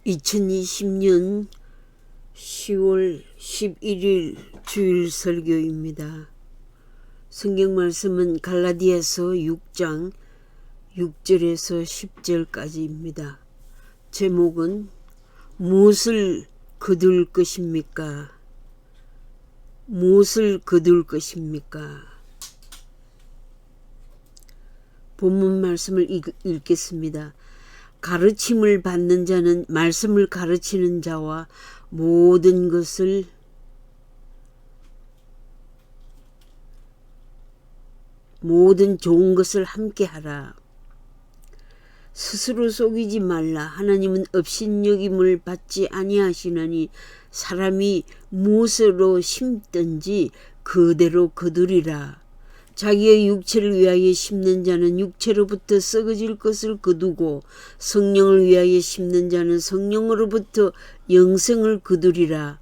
2020년 10월 11일 주일 설교입니다. 성경 말씀은 갈라디아서 6장 6절에서 10절까지입니다. 제목은 무엇을 거둘 것입니까? 무엇을 거둘 것입니까? 본문 말씀을 읽겠습니다. 가르침을 받는 자는 말씀을 가르치는 자와 모든 좋은 것을 함께하라. 스스로 속이지 말라. 하나님은 업신여김을 받지 아니하시느니 사람이 무엇으로 심든지 그대로 거두리라. 자기의 육체를 위하여 심는 자는 육체로부터 썩어질 것을 거두고 성령을 위하여 심는 자는 성령으로부터 영생을 거두리라.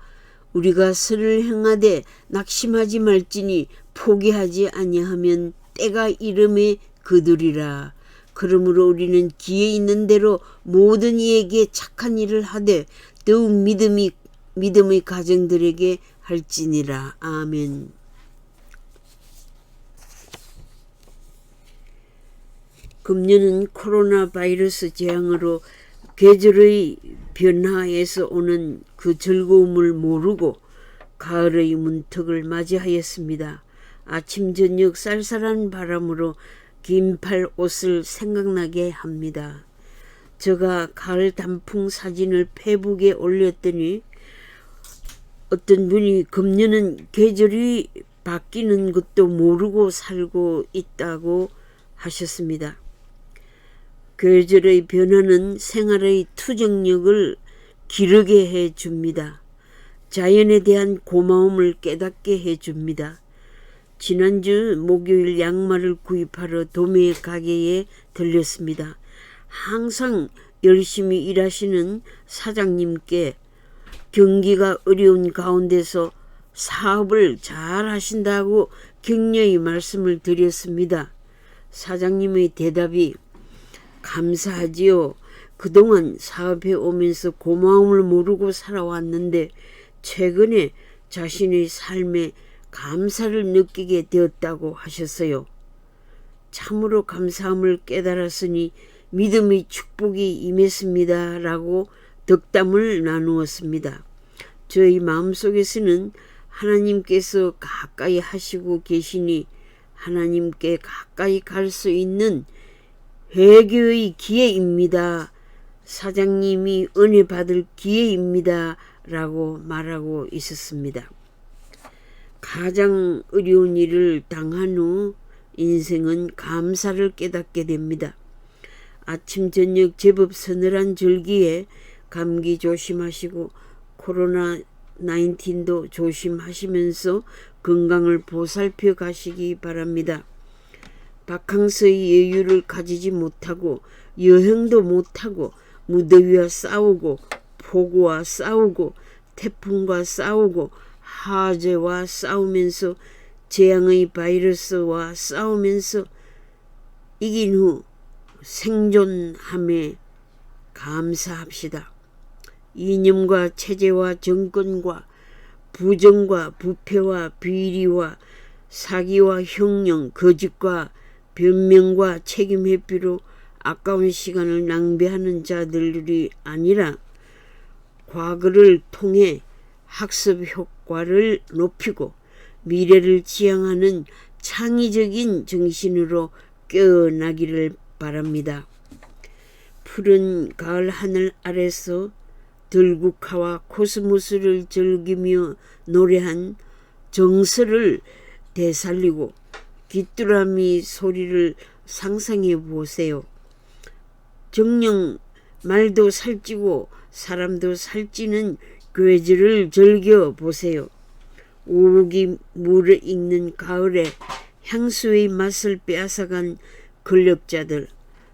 우리가 선을 행하되 낙심하지 말지니 포기하지 아니하면 때가 이름에 거두리라. 그러므로 우리는 기에 있는 대로 모든 이에게 착한 일을 하되 더욱 믿음의 가정들에게 할지니라. 아멘. 금년은 코로나 바이러스 재앙으로 계절의 변화에서 오는 그 즐거움을 모르고 가을의 문턱을 맞이하였습니다. 아침 저녁 쌀쌀한 바람으로 긴팔 옷을 생각나게 합니다. 제가 가을 단풍 사진을 페이북에 올렸더니 어떤 분이 금년은 계절이 바뀌는 것도 모르고 살고 있다고 하셨습니다. 계절의 변화는 생활의 투정력을 기르게 해줍니다. 자연에 대한 고마움을 깨닫게 해줍니다. 지난주 목요일 양말을 구입하러 도매 가게에 들렸습니다. 항상 열심히 일하시는 사장님께 경기가 어려운 가운데서 사업을 잘 하신다고 격려의 말씀을 드렸습니다. 사장님의 대답이 감사하지요. 그동안 사업해 오면서 고마움을 모르고 살아왔는데 최근에 자신의 삶에 감사를 느끼게 되었다고 하셨어요. 참으로 감사함을 깨달았으니 믿음의 축복이 임했습니다. 라고 덕담을 나누었습니다. 저희 마음속에서는 하나님께서 가까이 하시고 계시니 하나님께 가까이 갈 수 있는 회개의 기회입니다. 사장님이 은혜 받을 기회입니다. 라고 말하고 있었습니다. 가장 어려운 일을 당한 후 인생은 감사를 깨닫게 됩니다. 아침 저녁 제법 서늘한 절기에 감기 조심하시고 코로나 19도 조심하시면서 건강을 보살펴 가시기 바랍니다. 바캉스의 여유를 가지지 못하고 여행도 못하고 무더위와 싸우고 폭우와 싸우고 태풍과 싸우고 화재와 싸우면서 재앙의 바이러스와 싸우면서 이긴 후 생존함에 감사합시다. 이념과 체제와 정권과 부정과 부패와 비리와 사기와 흉령, 거짓과 변명과 책임 회피로 아까운 시간을 낭비하는 자들이 아니라 과거를 통해 학습 효과를 높이고 미래를 지향하는 창의적인 정신으로 깨어나기를 바랍니다. 푸른 가을 하늘 아래서 들국화와 코스모스를 즐기며 노래한 정서를 되살리고 귀뚜라미 소리를 상상해 보세요. 정녕 말도 살찌고 사람도 살찌는 계절을 즐겨보세요. 오목이 물에 익는 가을에 향수의 맛을 빼앗아간 권력자들,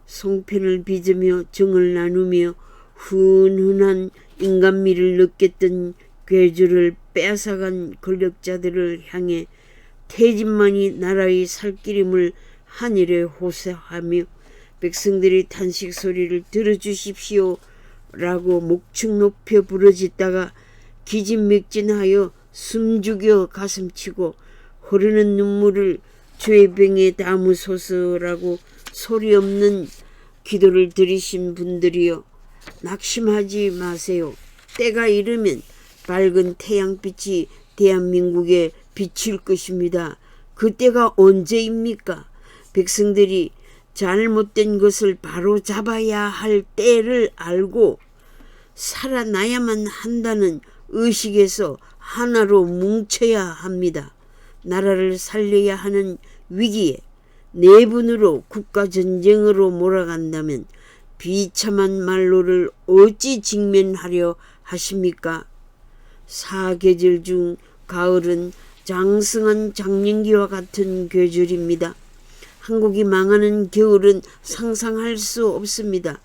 송편을 빚으며 정을 나누며 훈훈한 인간미를 느꼈던 계절을 빼앗아간 권력자들을 향해 태진만이 나라의 살기름을 하늘에 호소하며 백성들의 탄식 소리를 들어주십시오. 라고 목축 높여 부르짖다가 기진맥진하여 숨죽여 가슴치고 흐르는 눈물을 주의 병에 담으소서라고 소리 없는 기도를 드리신 분들이여, 낙심하지 마세요. 때가 이르면 밝은 태양빛이 대한민국에 비칠 것입니다. 그 때가 언제입니까? 백성들이 잘못된 것을 바로 잡아야 할 때를 알고 살아나야만 한다는 의식에서 하나로 뭉쳐야 합니다. 나라를 살려야 하는 위기에 내분으로 국가전쟁으로 몰아간다면 비참한 말로를 어찌 직면하려 하십니까? 사계절 중 가을은 장승한 장년기와 같은 계절입니다. 한국이 망하는 겨울은 상상할 수 없습니다.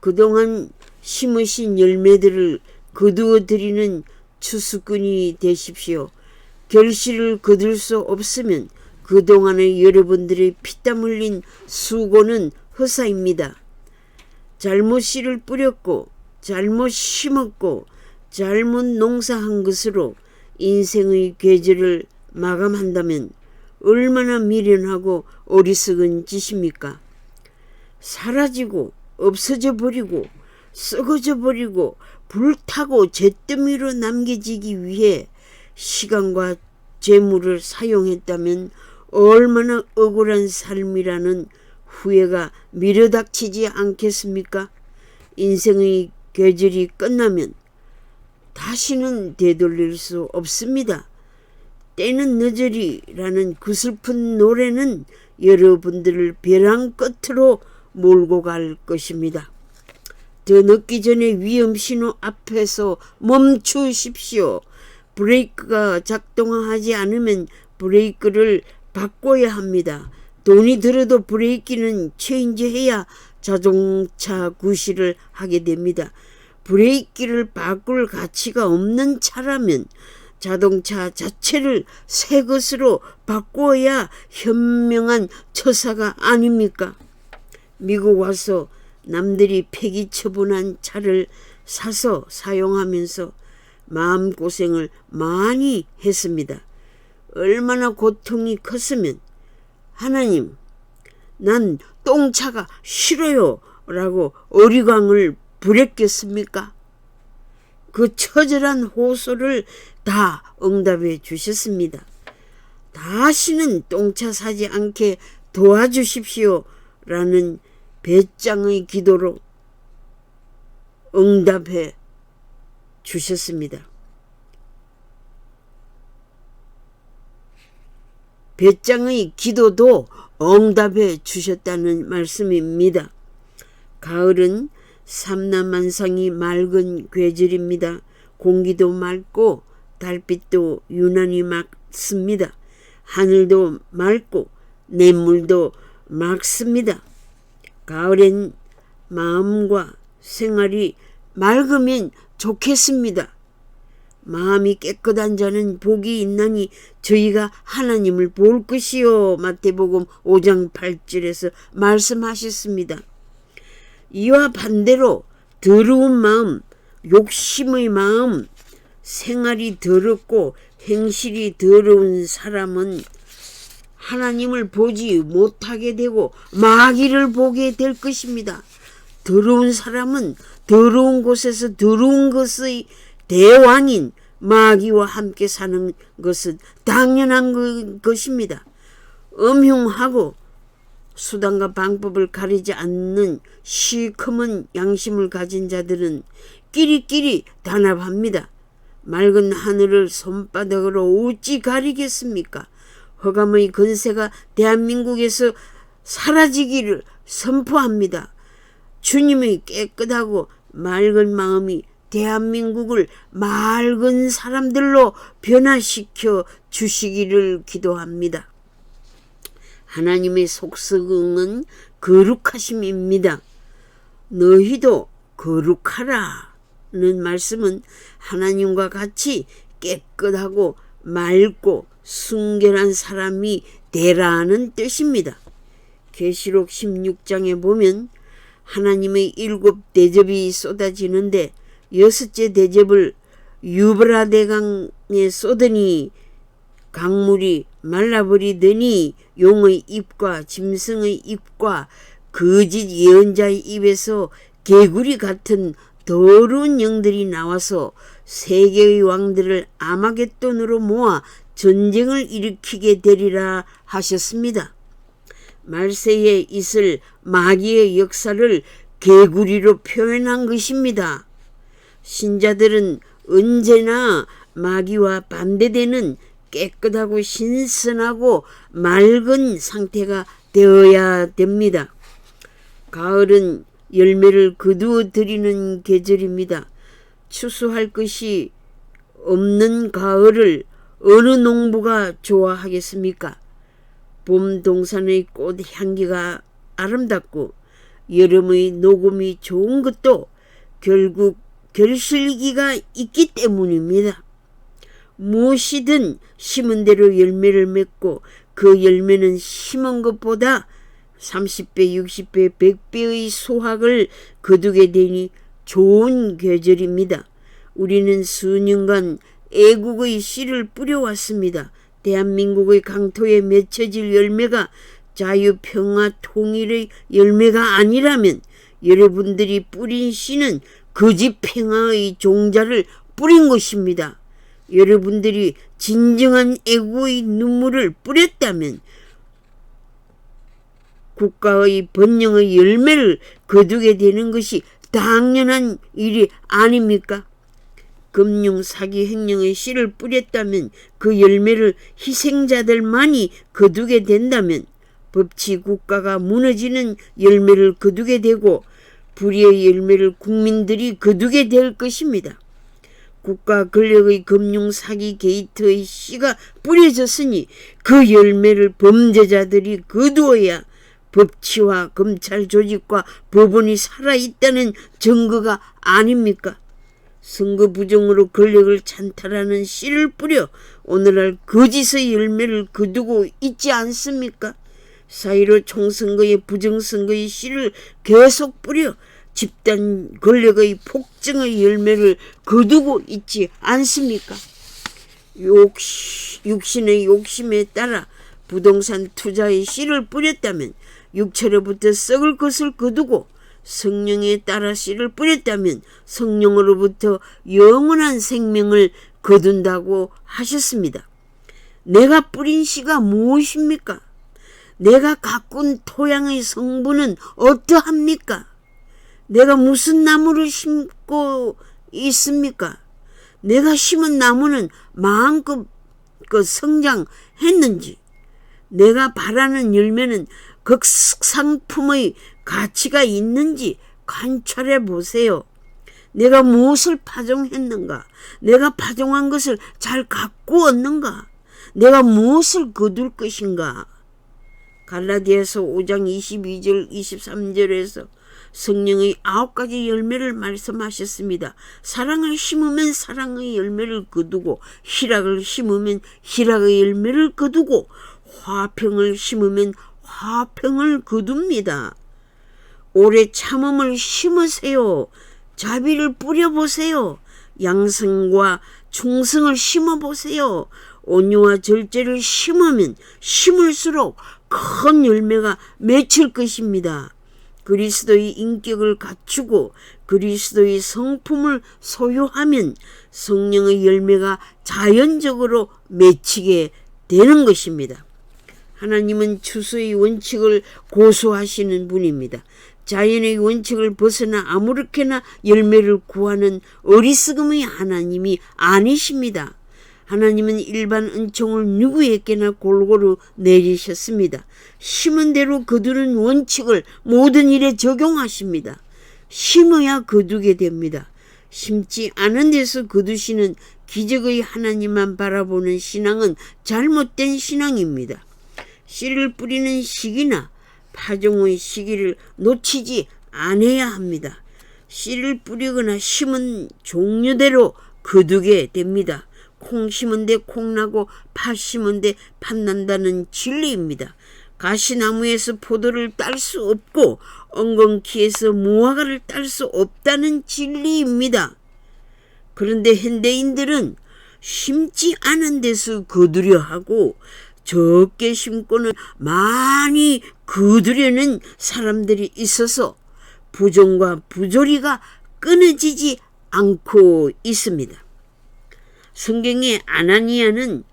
그동안 심으신 열매들을 거두어 드리는 추수꾼이 되십시오. 결실을 거둘 수 없으면 그동안의 여러분들의 피땀 흘린 수고는 허사입니다. 잘못 씨를 뿌렸고 잘못 심었고 잘못 농사한 것으로 인생의 계절을 마감한다면 얼마나 미련하고 어리석은 짓입니까? 사라지고 없어져 버리고 썩어져 버리고 불타고 잿더미로 남겨지기 위해 시간과 재물을 사용했다면 얼마나 억울한 삶이라는 후회가 밀어닥치지 않겠습니까? 인생의 계절이 끝나면 다시는 되돌릴 수 없습니다. 때는 늦으리라는 그 슬픈 노래는 여러분들을 벼랑 끝으로 몰고 갈 것입니다. 더 늦기 전에 위험신호 앞에서 멈추십시오. 브레이크가 작동하지 않으면 브레이크를 바꿔야 합니다. 돈이 들어도 브레이크는 체인지해야 자동차 구시를 하게 됩니다. 브레이크를 바꿀 가치가 없는 차라면 자동차 자체를 새 것으로 바꾸어야 현명한 처사가 아닙니까? 미국 와서 남들이 폐기 처분한 차를 사서 사용하면서 마음고생을 많이 했습니다. 얼마나 고통이 컸으면 하나님, 난 똥차가 싫어요 라고 어리광을 부렸겠습니까? 그 처절한 호소를 다 응답해 주셨습니다. 다시는 똥차 사지 않게 도와주십시오 라는 배짱의 기도로 응답해 주셨습니다. 배짱의 기도도 응답해 주셨다는 말씀입니다. 가을은 삼라만상이 맑은 계절입니다. 공기도 맑고 달빛도 유난히 맑습니다. 하늘도 맑고 냇물도 맑습니다. 가을엔 마음과 생활이 맑으면 좋겠습니다. 마음이 깨끗한 자는 복이 있나니 저희가 하나님을 볼 것이요. 마태복음 5장 8절에서 말씀하셨습니다. 이와 반대로 더러운 마음, 욕심의 마음, 생활이 더럽고 행실이 더러운 사람은 하나님을 보지 못하게 되고 마귀를 보게 될 것입니다. 더러운 사람은 더러운 곳에서 더러운 것의 대왕인 마귀와 함께 사는 것은 당연한 것입니다. 음흉하고 수단과 방법을 가리지 않는 시커먼 양심을 가진 자들은 끼리끼리 단합합니다. 맑은 하늘을 손바닥으로 어찌 가리겠습니까? 허감의 건세가 대한민국에서 사라지기를 선포합니다. 주님의 깨끗하고 맑은 마음이 대한민국을 맑은 사람들로 변화시켜 주시기를 기도합니다. 하나님의 속성은 거룩하심입니다. 너희도 거룩하라는 말씀은 하나님과 같이 깨끗하고 맑고 순결한 사람이 되라는 뜻입니다. 계시록 16장에 보면 하나님의 7 대접이 쏟아지는데 6째 대접을 유브라데강에 쏟으니 강물이 말라버리더니 용의 입과 짐승의 입과 거짓 예언자의 입에서 개구리 같은 더러운 영들이 나와서 세계의 왕들을 아마겟돈으로 모아 전쟁을 일으키게 되리라 하셨습니다. 말세에 있을 마귀의 역사를 개구리로 표현한 것입니다. 신자들은 언제나 마귀와 반대되는 깨끗하고 신선하고 맑은 상태가 되어야 됩니다. 가을은 열매를 거두어 드리는 계절입니다. 추수할 것이 없는 가을을 어느 농부가 좋아하겠습니까? 봄 동산의 꽃 향기가 아름답고 여름의 녹음이 좋은 것도 결국 결실기가 있기 때문입니다. 무엇이든 심은 대로 열매를 맺고 그 열매는 심은 것보다 30배, 60배, 100배의 수확을 거두게 되니 좋은 계절입니다. 우리는 수년간 애국의 씨를 뿌려왔습니다. 대한민국의 강토에 맺혀질 열매가 자유, 평화, 통일의 열매가 아니라면 여러분들이 뿌린 씨는 거짓 평화의 종자를 뿌린 것입니다. 여러분들이 진정한 애국의 눈물을 뿌렸다면 국가의 번영의 열매를 거두게 되는 것이 당연한 일이 아닙니까? 금융, 사기, 횡령의 씨를 뿌렸다면 그 열매를 희생자들만이 거두게 된다면 법치 국가가 무너지는 열매를 거두게 되고 불의의 열매를 국민들이 거두게 될 것입니다. 국가 권력의 금융, 사기, 게이트의 씨가 뿌려졌으니 그 열매를 범죄자들이 거두어야 법치와 검찰 조직과 법원이 살아있다는 증거가 아닙니까? 선거 부정으로 권력을 찬탈하는 씨를 뿌려 오늘날 거짓의 열매를 거두고 있지 않습니까? 4.15 총선거의 부정선거의 씨를 계속 뿌려 집단 권력의 폭정의 열매를 거두고 있지 않습니까? 육신의 욕심에 따라 부동산 투자의 씨를 뿌렸다면 육체로부터 썩을 것을 거두고 성령에 따라 씨를 뿌렸다면 성령으로부터 영원한 생명을 거둔다고 하셨습니다. 내가 뿌린 씨가 무엇입니까? 내가 가꾼 토양의 성분은 어떠합니까? 내가 무슨 나무를 심고 있습니까? 내가 심은 나무는 마음껏 성장했는지, 내가 바라는 열매는 극상품의 가치가 있는지 관찰해 보세요. 내가 무엇을 파종했는가? 내가 파종한 것을 잘 가꾸었는가? 내가 무엇을 거둘 것인가? 갈라디아서 5장 22절 23절에서 성령의 9가지 열매를 말씀하셨습니다. 사랑을 심으면 사랑의 열매를 거두고 희락을 심으면 희락의 열매를 거두고 화평을 심으면 화평을 거둡니다. 오래 참음을 심으세요. 자비를 뿌려보세요. 양성과 충성을 심어보세요. 온유와 절제를 심으면 심을수록 큰 열매가 맺힐 것입니다. 그리스도의 인격을 갖추고 그리스도의 성품을 소유하면 성령의 열매가 자연적으로 맺히게 되는 것입니다. 하나님은 추수의 원칙을 고수하시는 분입니다. 자연의 원칙을 벗어나 아무렇게나 열매를 구하는 어리석음의 하나님이 아니십니다. 하나님은 일반 은총을 누구에게나 골고루 내리셨습니다. 심은 대로 거두는 원칙을 모든 일에 적용하십니다. 심어야 거두게 됩니다. 심지 않은 데서 거두시는 기적의 하나님만 바라보는 신앙은 잘못된 신앙입니다. 씨를 뿌리는 시기나 파종의 시기를 놓치지 않아야 합니다. 씨를 뿌리거나 심은 종류대로 거두게 됩니다. 콩 심은 데 콩 나고 팥 심은 데 팥 난다는 진리입니다. 가시나무에서 포도를 딸 수 없고 엉겅퀴에서 무화과를 딸 수 없다는 진리입니다. 그런데 현대인들은 심지 않은 데서 거두려 하고 적게 심고는 많이 거두려는 사람들이 있어서 부정과 부조리가 끊어지지 않고 있습니다. 성경의 아나니아는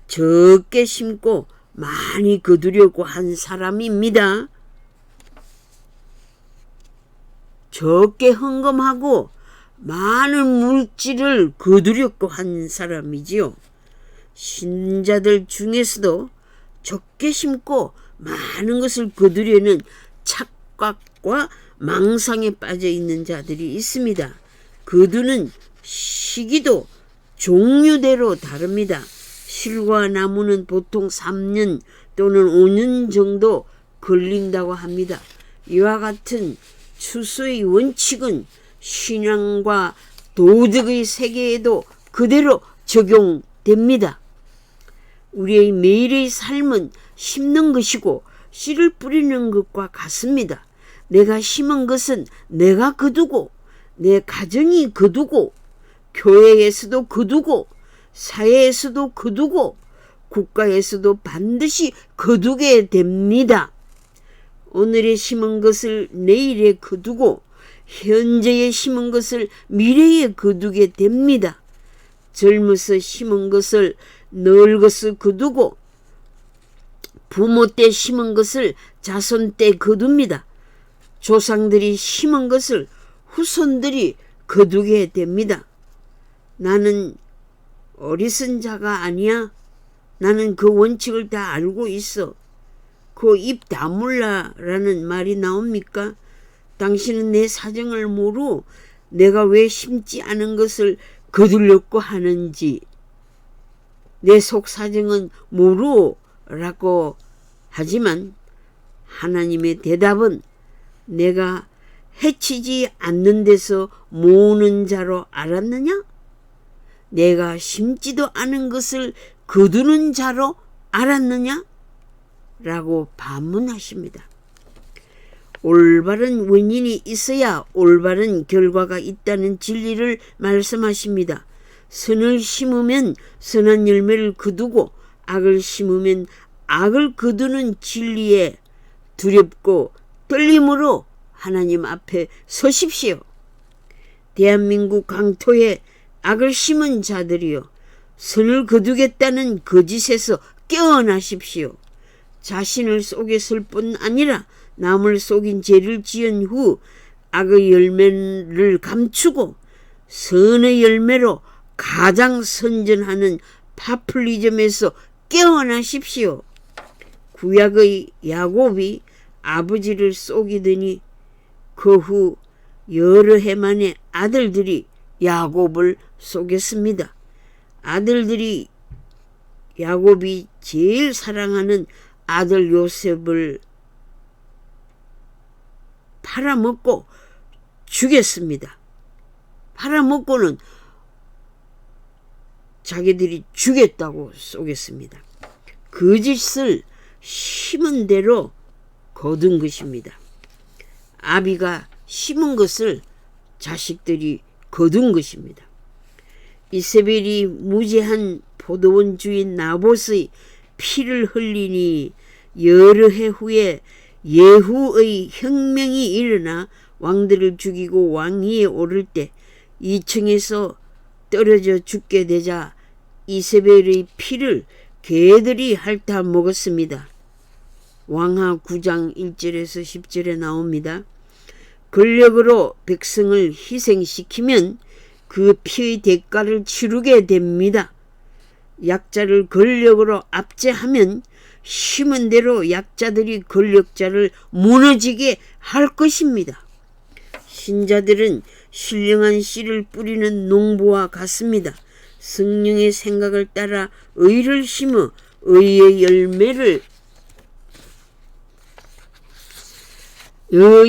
적게 심고 많이 거두려고 한 사람입니다. 적게 헌금하고 많은 물질을 거두려고 한 사람이지요. 신자들 중에서도 적게 심고 많은 것을 거두려는 착각과 망상에 빠져 있는 자들이 있습니다. 거두는 시기도 종류대로 다릅니다. 실과 나무는 보통 3년 또는 5년 정도 걸린다고 합니다. 이와 같은 추수의 원칙은 신앙과 도덕의 세계에도 그대로 적용됩니다. 우리의 매일의 삶은 심는 것이고 씨를 뿌리는 것과 같습니다. 내가 심은 것은 내가 거두고 내 가정이 거두고 교회에서도 거두고 사회에서도 거두고 국가에서도 반드시 거두게 됩니다. 오늘에 심은 것을 내일에 거두고 현재에 심은 것을 미래에 거두게 됩니다. 젊어서 심은 것을 늙어서 거두고 부모 때 심은 것을 자손 때 거둡니다. 조상들이 심은 것을 후손들이 거두게 됩니다. 나는 어리석은 자가 아니야. 나는 그 원칙을 다 알고 있어. 그 입 다물라라는 말이 나옵니까? 당신은 내 사정을 모르 내가 왜 심지 않은 것을 거두려고 하는지 내 속 사정은 모르라고 하지만 하나님의 대답은 내가 해치지 않는 데서 모으는 자로 알았느냐? 내가 심지도 않은 것을 거두는 자로 알았느냐? 라고 반문하십니다. 올바른 원인이 있어야 올바른 결과가 있다는 진리를 말씀하십니다. 선을 심으면 선한 열매를 거두고 악을 심으면 악을 거두는 진리에 두렵고 떨림으로 하나님 앞에 서십시오. 대한민국 강토에 악을 심은 자들이여 선을 거두겠다는 거짓에서 깨어나십시오. 자신을 속였을 뿐 아니라 남을 속인 죄를 지은 후 악의 열매를 감추고 선의 열매로 가장 선전하는 파퓰리즘에서 깨어나십시오. 구약의 야곱이 아버지를 속이더니 그 후 여러 해 만에 아들들이 야곱을 속였습니다. 아들들이 야곱이 제일 사랑하는 아들 요셉을 팔아먹고 죽였습니다. 팔아먹고는 자기들이 죽였다고 속였습니다. 거짓을 심은 대로 거둔 것입니다. 아비가 심은 것을 자식들이 거둔 것입니다. 이세벨이 무죄한 포도원 주인 나봇의 피를 흘리니 여러 해 후에 예후의 혁명이 일어나 왕들을 죽이고 왕위에 오를 때 2층에서 떨어져 죽게 되자 이세벨의 피를 개들이 핥아 먹었습니다. 왕하 9장 1절에서 10절에 나옵니다. 권력으로 백성을 희생시키면 그 피의 대가를 치르게 됩니다. 약자를 권력으로 압제하면 심은 대로 약자들이 권력자를 무너지게 할 것입니다. 신자들은 신령한 씨를 뿌리는 농부와 같습니다. 성령의 생각을 따라 의를 심어 의의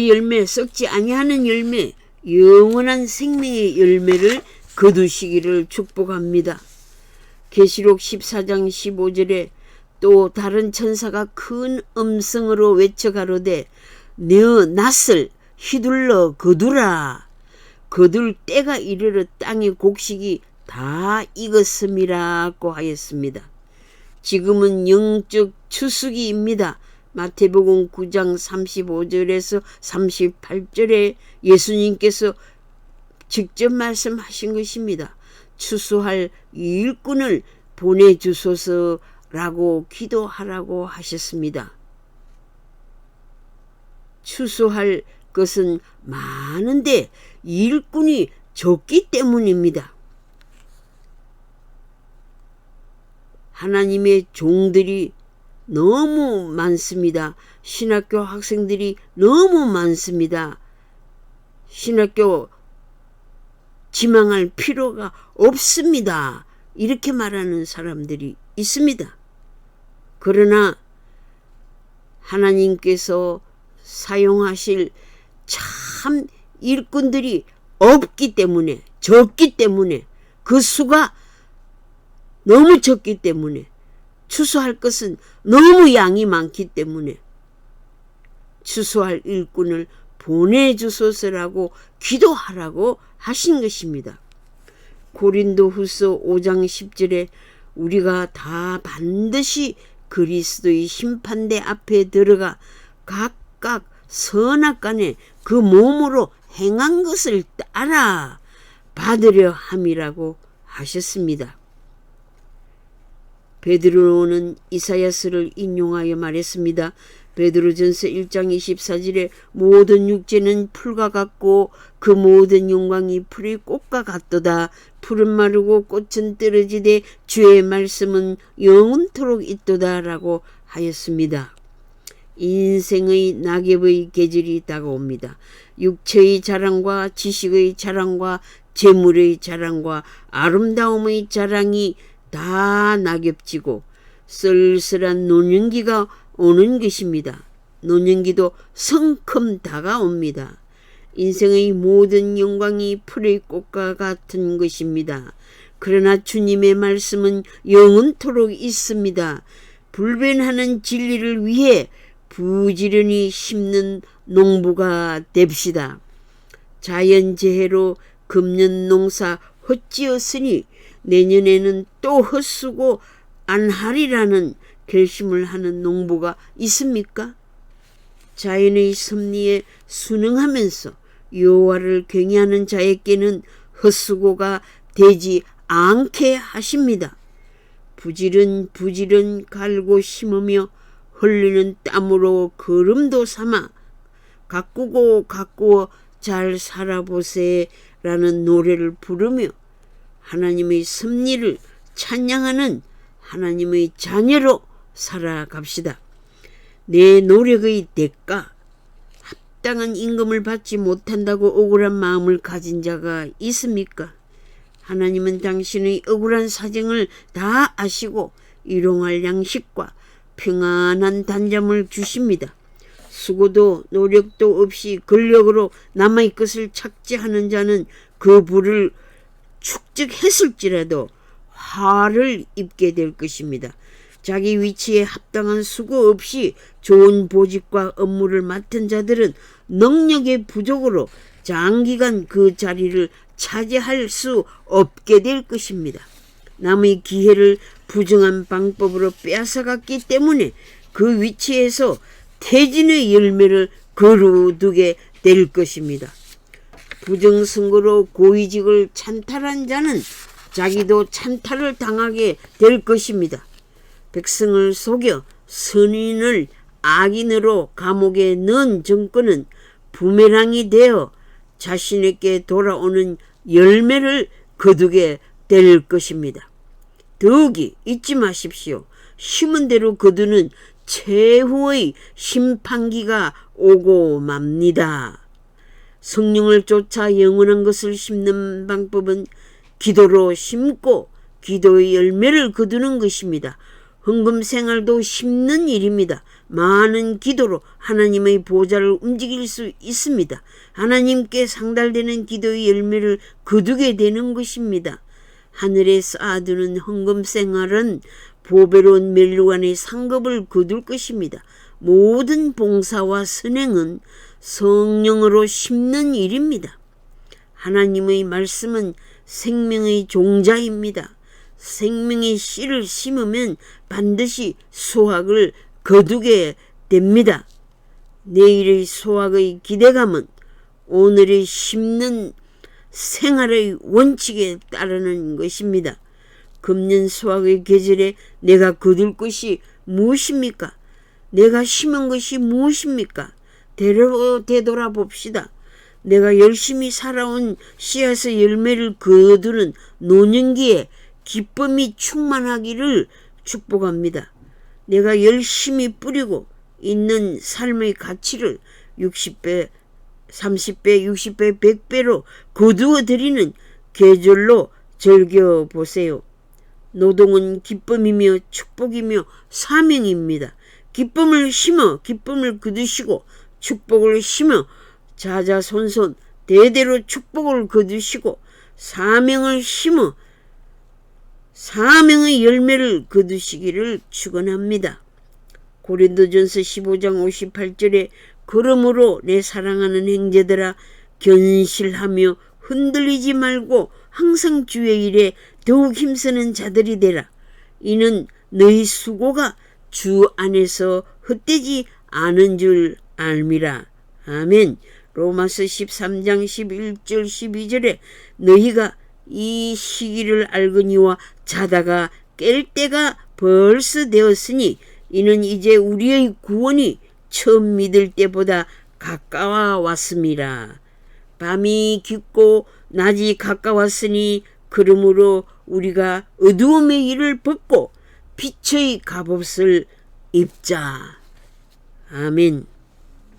열매 썩지 아니하는 열매 영원한 생명의 열매를 거두시기를 축복합니다. 계시록 14장 15절에 또 다른 천사가 큰 음성으로 외쳐 가로되 너 낫을 휘둘러 거두라. 거둘 때가 이르러 땅의 곡식이 다 익었음이라고 하였습니다. 지금은 영적 추수기입니다. 마태복음 9장 35절에서 38절에 예수님께서 직접 말씀하신 것입니다. 추수할 일꾼을 보내주소서라고 기도하라고 하셨습니다. 추수할 것은 많은데 일꾼이 적기 때문입니다. 하나님의 종들이 너무 많습니다. 신학교 학생들이 너무 많습니다. 신학교 지망할 필요가 없습니다. 이렇게 말하는 사람들이 있습니다. 그러나 하나님께서 사용하실 참 일꾼들이 없기 때문에, 적기 때문에, 그 수가 너무 적기 때문에, 추수할 것은 너무 양이 많기 때문에 추수할 일꾼을 보내주소서라고 기도하라고 하신 것입니다. 고린도후서 5장 10절에 우리가 다 반드시 그리스도의 심판대 앞에 들어가 각각 선악간에 그 몸으로 행한 것을 따라 받으려 함이라고 하셨습니다. 베드로는 이사야서를 인용하여 말했습니다. 베드로전서 1장 24절에 모든 육체는 풀과 같고 그 모든 영광이 풀의 꽃과 같도다. 풀은 마르고 꽃은 떨어지되 주의 말씀은 영원토록 있도다 라고 하였습니다. 인생의 낙엽의 계절이 다가옵니다. 육체의 자랑과 지식의 자랑과 재물의 자랑과 아름다움의 자랑이 다 낙엽지고 쓸쓸한 노년기가 오는 것입니다. 노년기도 성큼 다가옵니다. 인생의 모든 영광이 풀의 꽃과 같은 것입니다. 그러나 주님의 말씀은 영원토록 있습니다. 불변하는 진리를 위해 부지런히 심는 농부가 됩시다. 자연재해로 금년 농사 헛지었으니 내년에는 또 헛수고 안 하리라는 결심을 하는 농부가 있습니까? 자연의 섭리에 순응하면서 여호와를 경외하는 자에게는 헛수고가 되지 않게 하십니다. 부지런 갈고 심으며 흘리는 땀으로 거름도 삼아 가꾸어 잘 살아보세 라는 노래를 부르며 하나님의 섭리를 찬양하는 하나님의 자녀로 살아갑시다. 내 노력의 대가, 합당한 임금을 받지 못한다고 억울한 마음을 가진 자가 있습니까? 하나님은 당신의 억울한 사정을 다 아시고 일용할 양식과 평안한 단잠을 주십니다. 수고도 노력도 없이 근력으로 남의 것을 착취하는 자는 그 부를 축적했을지라도 화를 입게 될 것입니다. 자기 위치에 합당한 수고 없이 좋은 보직과 업무를 맡은 자들은 능력의 부족으로 장기간 그 자리를 차지할 수 없게 될 것입니다. 남의 기회를 부정한 방법으로 빼앗아갔기 때문에 그 위치에서 퇴진의 열매를 거두게 될 것입니다. 부정선거로 고위직을 찬탈한 자는 자기도 찬탈을 당하게 될 것입니다. 백성을 속여 선인을 악인으로 감옥에 넣은 정권은 부메랑이 되어 자신에게 돌아오는 열매를 거두게 될 것입니다. 더욱이 잊지 마십시오. 심은 대로 거두는 최후의 심판기가 오고 맙니다. 성령을 쫓아 영원한 것을 심는 방법은 기도로 심고 기도의 열매를 거두는 것입니다. 헌금 생활도 심는 일입니다. 많은 기도로 하나님의 보좌를 움직일 수 있습니다. 하나님께 상달되는 기도의 열매를 거두게 되는 것입니다. 하늘에 쌓아두는 헌금 생활은 보배로운 멸류관의 상급을 거둘 것입니다. 모든 봉사와 선행은 성령으로 심는 일입니다. 하나님의 말씀은 생명의 종자입니다. 생명의 씨를 심으면 반드시 수확을 거두게 됩니다. 내일의 수확의 기대감은 오늘의 심는 생활의 원칙에 따르는 것입니다. 금년 수확의 계절에 내가 거둘 것이 무엇입니까? 내가 심은 것이 무엇입니까? 되돌아봅시다. 내가 열심히 살아온 씨앗의 열매를 거두는 노년기에 기쁨이 충만하기를 축복합니다. 내가 열심히 뿌리고 있는 삶의 가치를 60배, 30배, 60배, 100배로 거두어 드리는 계절로 즐겨보세요. 노동은 기쁨이며 축복이며 사명입니다. 기쁨을 심어 기쁨을 거두시고 축복을 심어 자자손손 대대로 축복을 거두시고 사명을 심어 사명의 열매를 거두시기를 축원합니다. 고린도전서 15장 58절에 그러므로 내 사랑하는 형제들아 견실하며 흔들리지 말고 항상 주의 일에 더욱 힘쓰는 자들이 되라. 이는 너희 수고가 주 안에서 헛되지 않은 줄 알미라. 아멘. 로마서 13장 11절 12절에 너희가 이 시기를 알거니와 자다가 깰 때가 벌써 되었으니 이는 이제 우리의 구원이 처음 믿을 때보다 가까워 왔습니다. 밤이 깊고 낮이 가까웠으니 그러므로 우리가 어두움의 일을 벗고 빛의 갑옷을 입자. 아멘.